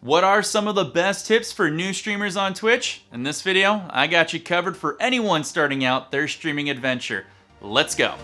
What are some of the best tips for new streamers on Twitch? In this video, I got you covered for anyone starting out their streaming adventure. Let's go.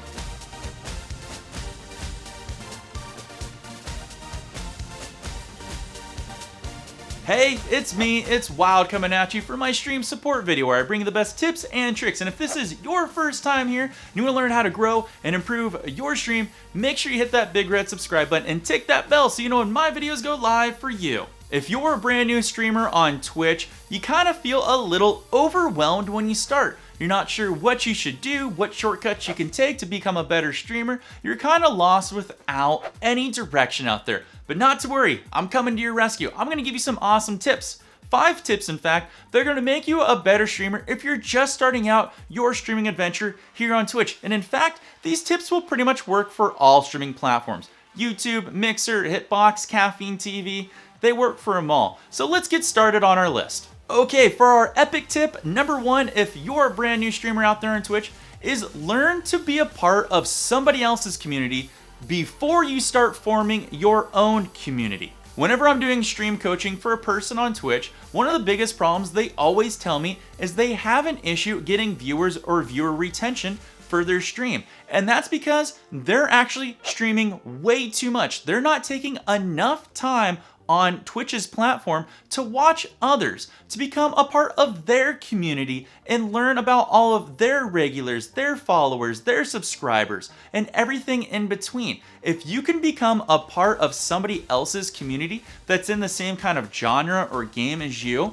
Hey, it's me, it's Wild coming at you for my stream support video where I bring you the best tips and tricks. And if this is your first time here and you want to learn how to grow and improve your stream, make sure you hit that big red subscribe button and tick that bell so you know when my videos go live for you. If you're a brand new streamer on Twitch, you kind of feel a little overwhelmed when you start. You're not sure what you should do, what shortcuts you can take to become a better streamer. You're kind of lost without any direction out there. But not to worry, I'm coming to your rescue. I'm going to give you some awesome tips. 5 tips, in fact, they're going to make you a better streamer if you're just starting out your streaming adventure here on Twitch. And in fact, these tips will pretty much work for all streaming platforms. YouTube, Mixer, Hitbox, Caffeine TV, they work for them all. So let's get started on our list. Okay, for our epic tip, number 1, if you're a brand new streamer out there on Twitch, is learn to be a part of somebody else's community before you start forming your own community. Whenever I'm doing stream coaching for a person on Twitch, one of the biggest problems they always tell me is they have an issue getting viewers or viewer retention for their stream. And that's because they're actually streaming way too much. They're not taking enough time on Twitch's platform to watch others, to become a part of their community and learn about all of their regulars, their followers, their subscribers, and everything in between. If you can become a part of somebody else's community that's in the same kind of genre or game as you,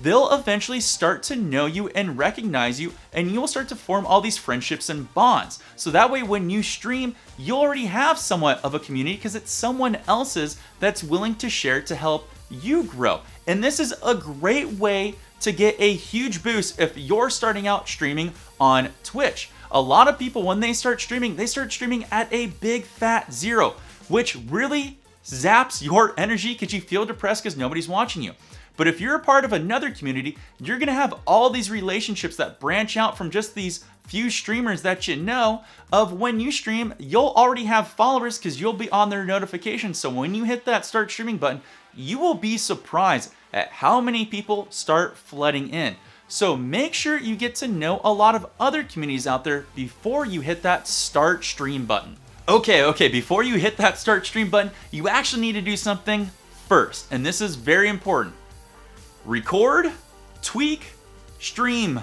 they'll eventually start to know you and recognize you, and you'll start to form all these friendships and bonds. So that way when you stream, you'll already have somewhat of a community because it's someone else's that's willing to share to help you grow. And this is a great way to get a huge boost if you're starting out streaming on Twitch. A lot of people, when they start streaming at a big fat 0, which really zaps your energy because you feel depressed because nobody's watching you. But if you're a part of another community, you're going to have all these relationships that branch out from just these few streamers that you know of. When you stream, you'll already have followers because you'll be on their notifications. So when you hit that start streaming button, you will be surprised at how many people start flooding in. So make sure you get to know a lot of other communities out there before you hit that start stream button. Okay, before you hit that start stream button, you actually need to do something first. And this is very important. Record, tweak, stream,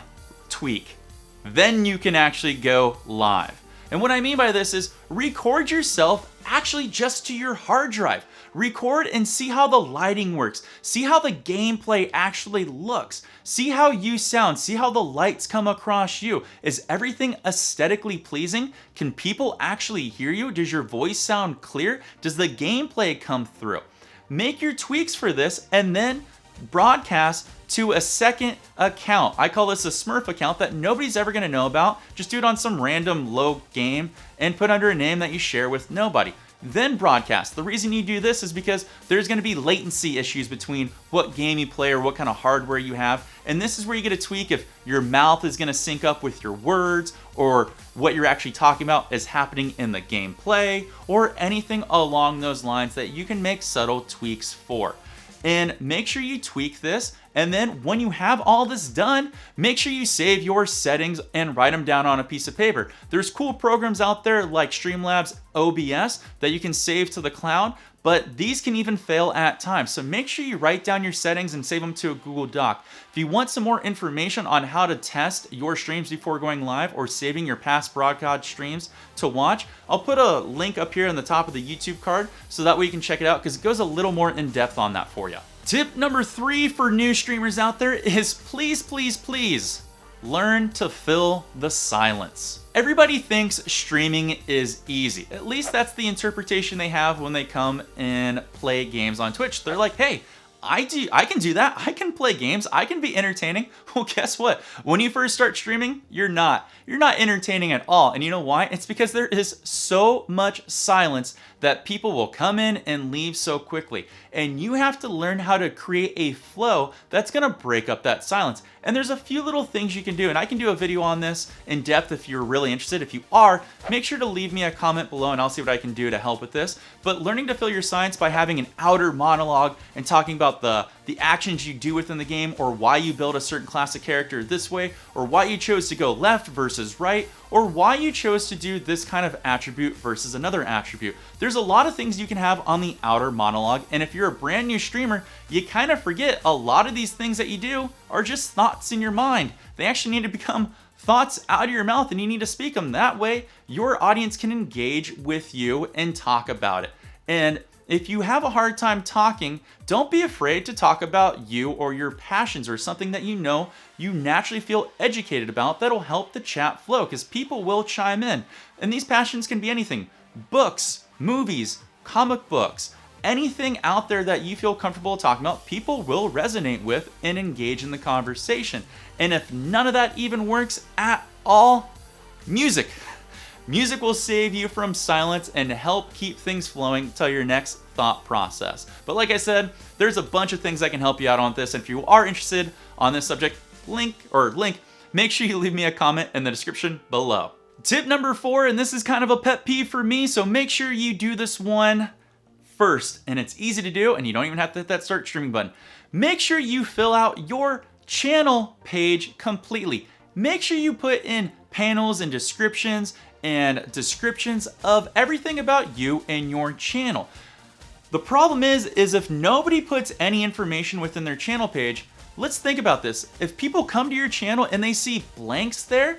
tweak. Then you can actually go live. And what I mean by this is record yourself actually just to your hard drive. Record and see how the lighting works. See how the gameplay actually looks. See how you sound. See how the lights come across you. Is everything aesthetically pleasing? Can people actually hear you? Does your voice sound clear? Does the gameplay come through? Make your tweaks for this and then broadcast to a second account. I call this a Smurf account that nobody's ever going to know about. Just do it on some random low game and put under a name that you share with nobody. Then broadcast. The reason you do this is because there's going to be latency issues between what game you play or what kind of hardware you have. And this is where you get a tweak if your mouth is going to sync up with your words or what you're actually talking about is happening in the gameplay or anything along those lines that you can make subtle tweaks for. And make sure you tweak this, and then when you have all this done, make sure you save your settings and write them down on a piece of paper. There's cool programs out there like Streamlabs OBS that you can save to the cloud, but these can even fail at times. So make sure you write down your settings and save them to a Google Doc. If you want some more information on how to test your streams before going live or saving your past broadcast streams to watch, I'll put a link up here on the top of the YouTube card so that way you can check it out because it goes a little more in depth on that for you. Tip number 3 for new streamers out there is please learn to fill the silence. Everybody thinks streaming is easy. At least that's the interpretation they have when they come and play games on Twitch. They're like, hey, I can do that. I can play games. I can be entertaining. Well, guess what? When you first start streaming, you're not entertaining at all. And you know why? It's because there is so much silence that people will come in and leave so quickly. And you have to learn how to create a flow that's gonna break up that silence. And there's a few little things you can do, and I can do a video on this in depth if you're really interested. If you are, make sure to leave me a comment below and I'll see what I can do to help with this. But learning to fill your silence by having an outer monologue and talking about about the actions you do within the game, or why you build a certain class of character this way, or why you chose to go left versus right, or why you chose to do this kind of attribute versus another attribute. There's a lot of things you can have on the outer monologue, and if you're a brand new streamer, you kind of forget a lot of these things that you do are just thoughts in your mind. They actually need to become thoughts out of your mouth, and you need to speak them. That way, your audience can engage with you and talk about it. And if you have a hard time talking, don't be afraid to talk about you or your passions or something that you know you naturally feel educated about that'll help the chat flow, because people will chime in. And these passions can be anything: books, movies, comic books, anything out there that you feel comfortable talking about, people will resonate with and engage in the conversation. And if none of that even works at all, music. Music will save you from silence and help keep things flowing till your next thought process. But like I said, there's a bunch of things that can help you out on this. And if you are interested on this subject, make sure you leave me a comment in the description below. Tip number 4, and this is kind of a pet peeve for me, so make sure you do this one first. And it's easy to do, and you don't even have to hit that start streaming button. Make sure you fill out your channel page completely. Make sure you put in panels and descriptions of everything about you and your channel. The problem is if nobody puts any information within their channel page, let's think about this. If people come to your channel and they see blanks there,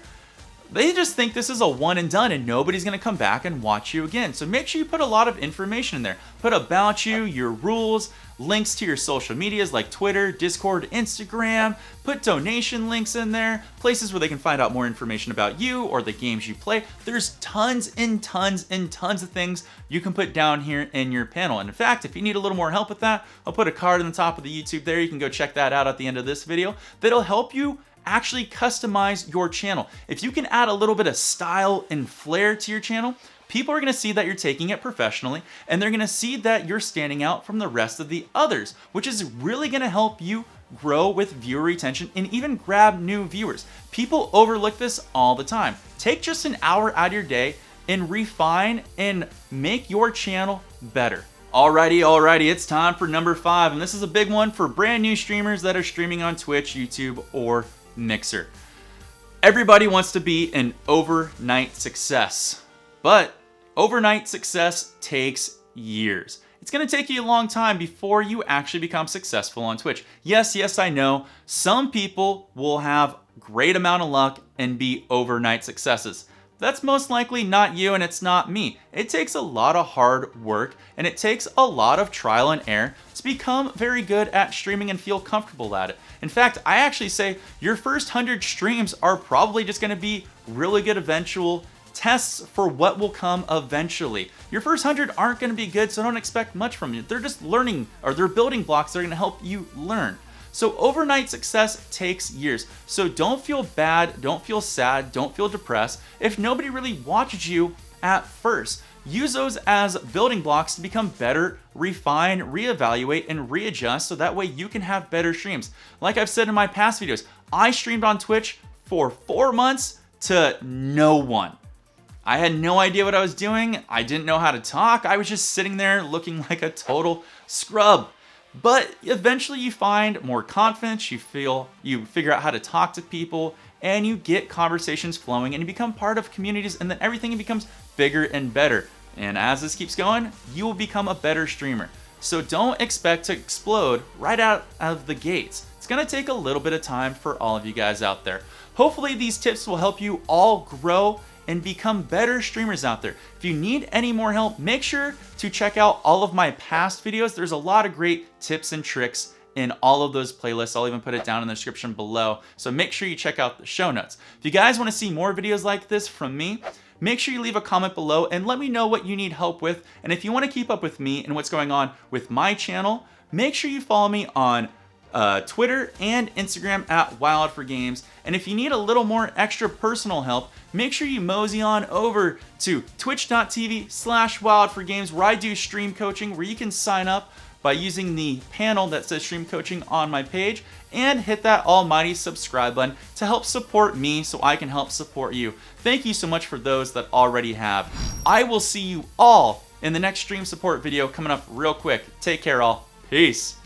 they just think this is a one and done and nobody's gonna come back and watch you again. So make sure you put a lot of information in there. Put about you, your rules, links to your social medias like Twitter, Discord, Instagram. Put donation links in there, places where they can find out more information about you or the games you play. There's tons and tons and tons of things you can put down here in your panel. And in fact, if you need a little more help with that, I'll put a card on the top of the YouTube there. You can go check that out at the end of this video. That'll help you actually customize your channel. If you can add a little bit of style and flair to your channel, people are going to see that you're taking it professionally, and they're going to see that you're standing out from the rest of the others, which is really going to help you grow with viewer retention and even grab new viewers. People overlook this all the time. Take just an hour out of your day and refine and make your channel better. Alrighty, it's time for number 5, and this is a big one for brand new streamers that are streaming on Twitch, YouTube, or Mixer. Everybody wants to be an overnight success, but overnight success takes years. It's going to take you a long time before you actually become successful on Twitch. Yes, I know some people will have great amount of luck and be overnight successes. That's most likely not you, and it's not me. It takes a lot of hard work, and it takes a lot of trial and error to become very good at streaming and feel comfortable at it. In fact, I actually say your first 100 streams are probably just gonna be really good eventual tests for what will come eventually. Your first 100 aren't gonna be good, so don't expect much from you. They're just learning, or they're building blocks that are gonna help you learn. So overnight success takes years. So don't feel bad, don't feel sad, don't feel depressed if nobody really watches you at first. Use those as building blocks to become better, refine, reevaluate, and readjust so that way you can have better streams. Like I've said in my past videos, I streamed on Twitch for 4 months to no one. I had no idea what I was doing. I didn't know how to talk. I was just sitting there looking like a total scrub. But eventually you find more confidence, you figure out how to talk to people, and you get conversations flowing, and you become part of communities, and then everything becomes bigger and better. And as this keeps going, you will become a better streamer. So don't expect to explode right out of the gates. It's gonna take a little bit of time for all of you guys out there. Hopefully these tips will help you all grow and become better streamers out there. If you need any more help, make sure to check out all of my past videos. There's a lot of great tips and tricks in all of those playlists. I'll even put it down in the description below. So make sure you check out the show notes. If you guys want to see more videos like this from me, make sure you leave a comment below and let me know what you need help with. And if you want to keep up with me and what's going on with my channel, make sure you follow me on Twitter and Instagram at Wild4Games. And if you need a little more extra personal help, make sure you mosey on over to twitch.tv/Wild4Games, where I do stream coaching, where you can sign up by using the panel that says stream coaching on my page, and hit that almighty subscribe button to help support me so I can help support you. Thank you so much for those that already have. I will see you all in the next stream support video coming up real quick. Take care all. Peace.